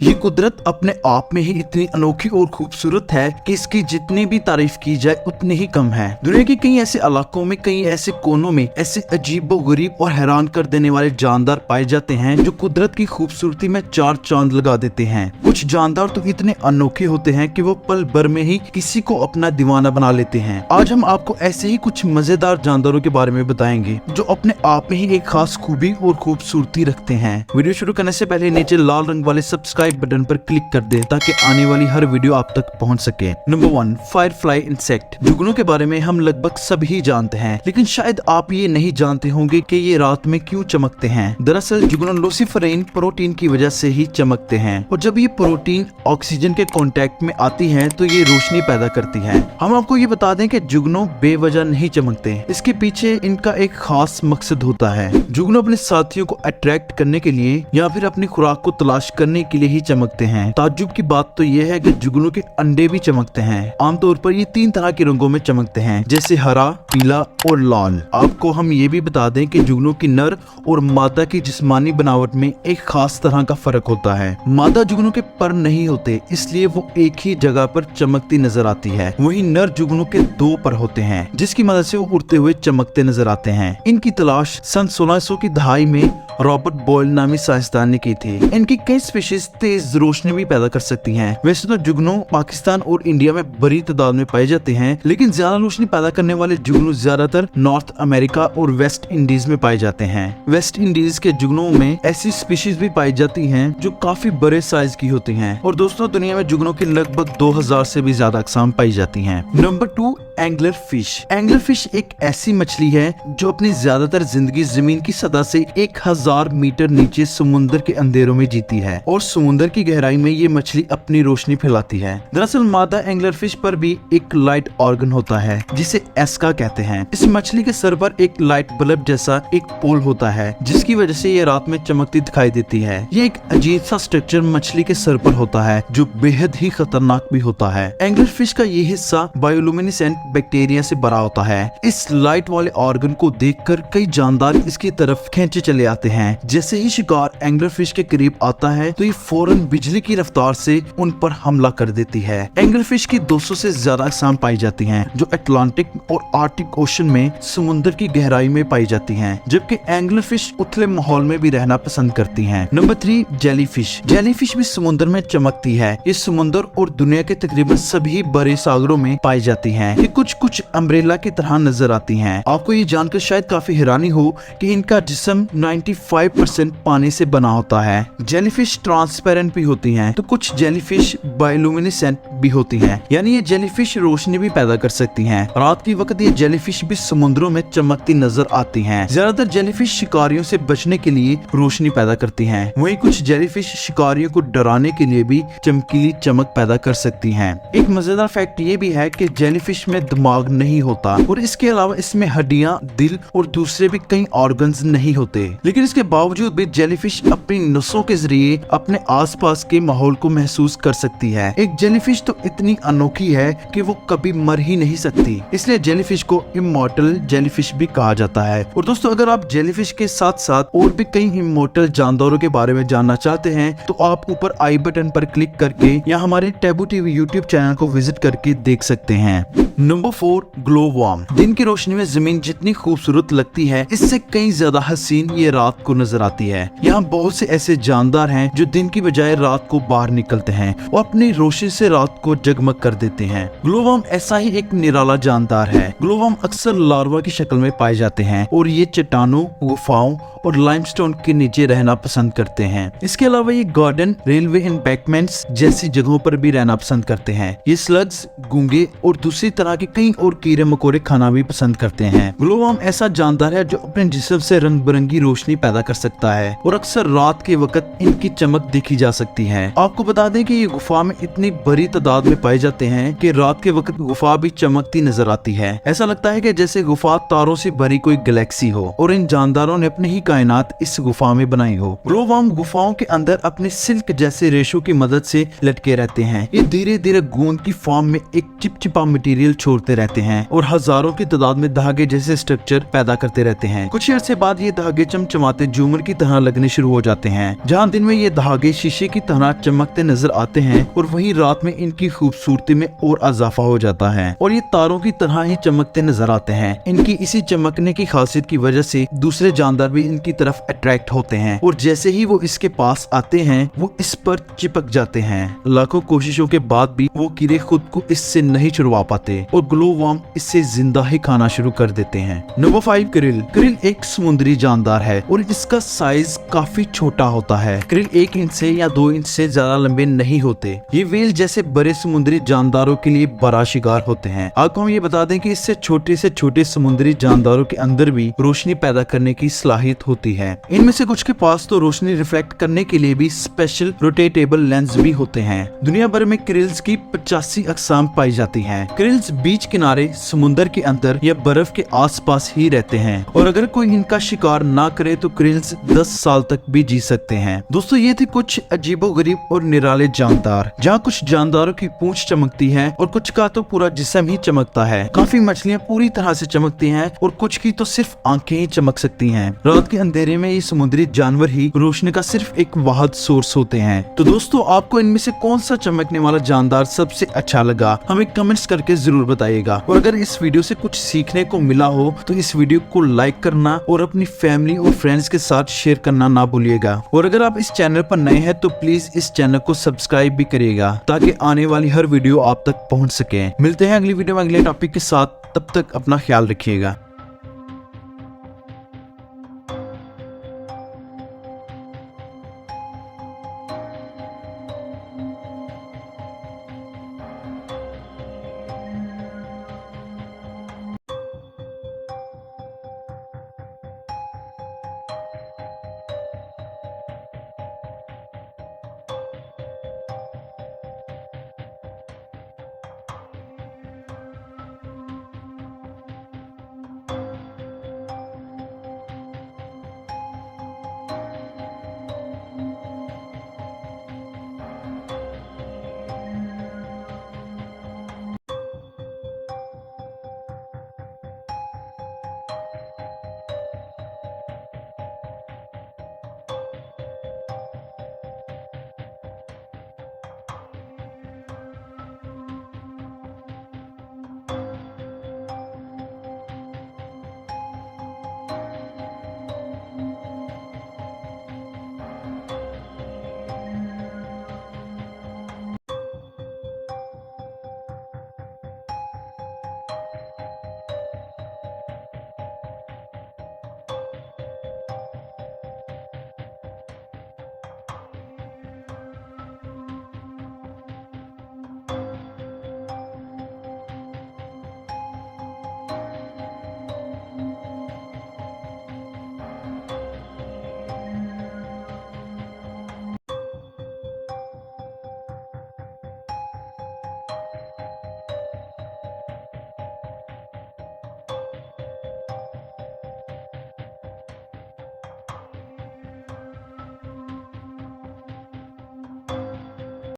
ये कुदरत अपने आप में ही इतनी अनोखी और खूबसूरत है कि इसकी जितनी भी तारीफ की जाए उतनी ही कम है। दुनिया के कई ऐसे इलाकों में, कई ऐसे कोनों में ऐसे अजीबोगरीब और हैरान कर देने वाले जानदार पाए जाते हैं जो कुदरत की खूबसूरती में चार चांद लगा देते हैं। कुछ जानदार तो इतने अनोखे होते हैं कि वो पल भर में ही किसी को अपना दीवाना बना लेते हैं। आज हम आपको ऐसे ही कुछ मजेदार जानदारों के बारे में बताएंगे जो अपने आप में ही एक खास खूबी और खूबसूरती रखते हैं। वीडियो शुरू करने से पहले नीचे लाल रंग वाले सब्सक्राइब बटन पर क्लिक कर दे ताकि आने वाली हर वीडियो आप तक पहुंच सके। Number 1, Firefly insect. जुगनू के बारे में हम लगभग सभी जानते हैं, लेकिन शायद आप ये नहीं जानते होंगे कि ये रात में क्यों चमकते हैं। दरअसल जुगनू लूसीफरेन प्रोटीन की वजह से ही चमकते हैं, और जब ये प्रोटीन ऑक्सीजन के कांटेक्ट में आती है तो ये रोशनी पैदा करती है। हम आपको ये बता दें कि जुगनू बेवजह नहीं चमकते, इसके पीछे इनका एक खास मकसद होता है। जुगनू अपने साथियों को अट्रैक्ट करने के लिए या फिर अपनी खुराक को तलाश करने के लिए ही चमकते हैं। ताज्जुब की बात तो यह है कि जुगनू के अंडे भी चमकते हैं। आमतौर पर ये 3 तरह के रंगों में चमकते हैं, जैसे हरा, पीला और लाल। आपको हम ये भी बता दें कि जुगनू की नर और मादा की जिस्मानी बनावट में एक खास तरह का फर्क होता है। मादा जुगनू के पर नहीं होते, इसलिए वो एक ही जगह पर चमकती नजर आती है। वहीं नर जुगनू के 2 पर होते हैं, जिसकी मदद से वो उड़ते हुए चमकते नजर आते हैं। इनकी तलाश सन 1600 की दहाई में रॉबर्ट बॉयल नामी साइंसदान ने की थी। इनकी कई स्पीशीज तेज रोशनी भी पैदा कर सकती हैं। वैसे तो जुगनू पाकिस्तान और इंडिया में बड़ी तादाद में पाए जाते हैं, लेकिन ज्यादा रोशनी पैदा करने वाले जुगनू ज्यादातर नॉर्थ अमेरिका और वेस्ट इंडीज में पाए जाते हैं। वेस्ट इंडीज के जुगनू में ऐसी स्पीशीज भी पाई जाती हैं जो काफी बड़े साइज की होती हैं। और दोस्तों, दुनिया में जुगनू की लगभग 2000 से भी ज्यादा अक़साम पाई जाती हैं। नंबर 2, एंगलर फिश। एंगलर फिश एक ऐसी मछली है जो अपनी ज्यादातर जिंदगी जमीन की सतह से 1000 मीटर नीचे समुद्र के अंधेरों में जीती है, और समुद्र की गहराई में ये मछली अपनी रोशनी फैलाती है। दरअसल मादा एंगलर फिश पर भी एक लाइट ऑर्गन होता है जिसे एस्का कहते हैं। इस मछली के सर पर एक लाइट बल्ब जैसा एक पोल होता है, जिसकी वजह से ये रात में चमकती दिखाई देती है। ये एक अजीब सा स्ट्रक्चर मछली के सर पर होता है जो बेहद ही खतरनाक भी होता है। एंगलर फिश का ये हिस्सा बायोलुमिनेसेंट बैक्टीरिया से भरा होता है। इस लाइट वाले ऑर्गन को देखकर कई जानदार इसकी तरफ खींचे चले आते हैं। जैसे ही शिकार एंगलर फिश के करीब आता है तो ये फौरन बिजली की रफ्तार से उन पर हमला कर देती है। एंगलर फिश की 200 से ज्यादा अक़साम पाई जाती हैं, जो अटलांटिक और आर्टिक ओशन में समुद्र की गहराई में पाई जाती हैं, जबकि एंगलर फिश उथले माहौल में भी रहना पसंद करती हैं। Number 3, jellyfish. जेलीफिश भी समुद्र में चमकती है। ये समुद्र और दुनिया के तकरीबन सभी बड़े सागरों में पाई जाती हैं। ये कुछ अम्ब्रेला की तरह नजर आती हैं। आपको ये जानकर शायद काफी हैरानी हो कि इनका जिस्म 95% पानी से बना होता है। जेलीफिश ट्रांसपेरेंट भी होती हैं, तो कुछ जेलीफिश बायोलुमिनेसेंट भी होती हैं, यानी ये जेलीफिश रोशनी भी पैदा कर सकती हैं। रात के वक्त ये जेलीफिश भी समुद्रों में चमकती नजर आती हैं। ज्यादातर जेलीफिश शिकारियों से बचने के लिए रोशनी पैदा करती हैं। वहीं कुछ जेलीफिश शिकारियों को डराने के लिए भी चमकीली चमक पैदा कर सकती हैं। एक मजेदार फैक्ट ये भी है कि जेलीफिश में दिमाग नहीं होता, और इसके अलावा इसमें हड्डियां, दिल और दूसरे भी कई ऑर्गन्स नहीं होते। लेकिन इसके बावजूद भी जेलीफिश अपनी नसों के जरिए अपने आसपास के माहौल को महसूस कर सकती है। एक जेलीफिश तो इतनी अनोखी है कि वो कभी मर ही नहीं सकती, इसलिए जेलीफिश को इमॉर्टल जेलीफिश भी कहा जाता है। और दोस्तों, अगर आप जेलीफिश के साथ साथ और भी कई इमॉर्टल जानदारों के बारे में जानना चाहते हैं तो आप ऊपर आई बटन पर क्लिक करके या हमारे टैबू टीवी यूट्यूब चैनल को विजिट करके देख सकते हैं। Number 4, glow worm. दिन की रोशनी में जमीन जितनी खूबसूरत लगती है, इससे कई ज्यादा हसीन ये रात को नजर आती है। यहाँ बहुत से ऐसे जानदार हैं जो दिन की बजाय रात को बाहर निकलते हैं और अपनी रोशनी से रात को जगमग कर देते हैं। ग्लो वर्म ऐसा ही एक निराला जानदार है। ग्लो वर्म अक्सर लार्वा की शक्ल में पाए जाते हैं और ये चट्टानों, गुफाओं और लाइमस्टोन के नीचे रहना पसंद करते हैं। इसके अलावा ये गार्डन, रेलवे एम्बैंकमेंट्स जैसी जगहों पर भी रहना पसंद करते हैं। ये स्लग्स, गूंगे और दूसरी तरह के कई और कीड़े मकोड़े खाना भी पसंद करते हैं। ग्लो वर्म ऐसा जानदार है जो अपने जिस्म से रंग बिरंगी रोशनी पैदा कर सकता है, और अक्सर रात के वक्त इनकी चमक देखी जा सकती है। आपको बता दें कि ये गुफा में इतनी बड़ी तादाद तादाद में पाए जाते हैं कि रात के वक्त गुफा भी चमकती नजर आती है। ऐसा लगता है कि जैसे गुफा तारों से भरी कोई गैलेक्सी हो और इन जानदारों ने अपनी ही कायनात इस गुफा में बनाई हो। ग्लोवर्म गुफाओं के अंदर अपने सिल्क जैसे रेशों की मदद से लटके रहते हैं। ये धीरे धीरे गोंद की फॉर्म में एक चिपचिपा मटेरियल छोड़ते रहते हैं और हजारों की तादाद में धागे जैसे स्ट्रक्चर पैदा करते रहते हैं। कुछ अर्से बाद ये धागे चमचमाते झूमर की तरह लगने शुरू हो जाते हैं। जहाँ दिन में ये धागे शीशे की तरह चमकते नजर आते हैं और वहीं रात में इनकी खूबसूरती में और इजाफा हो जाता है और ये तारों की तरह ही चमकते नजर आते हैं। इनकी इसी चमकने की खासियत की वजह से दूसरे जानदार भी इनकी तरफ अट्रैक्ट होते हैं और जैसे ही वो इसके पास आते हैं वो इस पर चिपक जाते हैं। लाखों कोशिशों के बाद भी वो कीड़े खुद को इससे नहीं छुड़वा पाते और ग्लोवर्म इससे जिंदा ही खाना शुरू कर देते हैं। Number 5, krill. क्रिल एक समुद्री जानदार है और इसका साइज काफी छोटा होता है। क्रिल 1 इंच से या 2 इंच से ज्यादा लंबे नहीं होते। ये व्हेल जैसे बड़े समुद्री जानदारों के लिए बड़ा शिकार होते हैं। आपको हम ये बता दें कि इससे छोटे से छोटे समुद्री जानदारों के अंदर भी रोशनी पैदा करने की सलाहियत होती है। इनमें से कुछ के पास तो रोशनी रिफ्लेक्ट करने के लिए भी स्पेशल रोटेटेबल लेंस भी होते हैं। दुनिया भर में क्रिल्स की 85 अक़साम पाई जाती हैं। क्रिल्स बीच किनारे, समुद्र के अंदर या बर्फ के आसपास ही रहते हैं और अगर कोई इनका शिकार ना करे तो क्रिल्स 10 साल तक भी जी सकते हैं। दोस्तों, ये थे कुछ अजीबोगरीब और निराले जानदार, जहाँ कुछ जानदारों की पूंछ चमकती है और कुछ का तो पूरा जिस्म ही चमकता है। काफी मछलियाँ पूरी तरह से चमकती हैं और कुछ की तो सिर्फ आंखें ही चमक सकती हैं। रात के अंधेरे में ये समुद्री जानवर ही रोशनी का सिर्फ एक वाहिद सोर्स होते हैं। तो दोस्तों, आपको इनमें से कौन सा चमकने वाला जानदार सबसे अच्छा लगा, हमें कमेंट्स करके जरूर बताइएगा। और अगर इस वीडियो से कुछ सीखने को मिला हो तो इस वीडियो को लाइक करना और अपनी फैमिली और फ्रेंड्स के साथ शेयर करना ना भूलिएगा। और अगर आप इस चैनल पर नए हैं तो प्लीज इस चैनल को सब्सक्राइब भी करिएगा ताकि आने वाली हर वीडियो आप तक पहुंच सके। मिलते हैं अगली वीडियो में अगले टॉपिक के साथ, तब तक अपना ख्याल रखिएगा।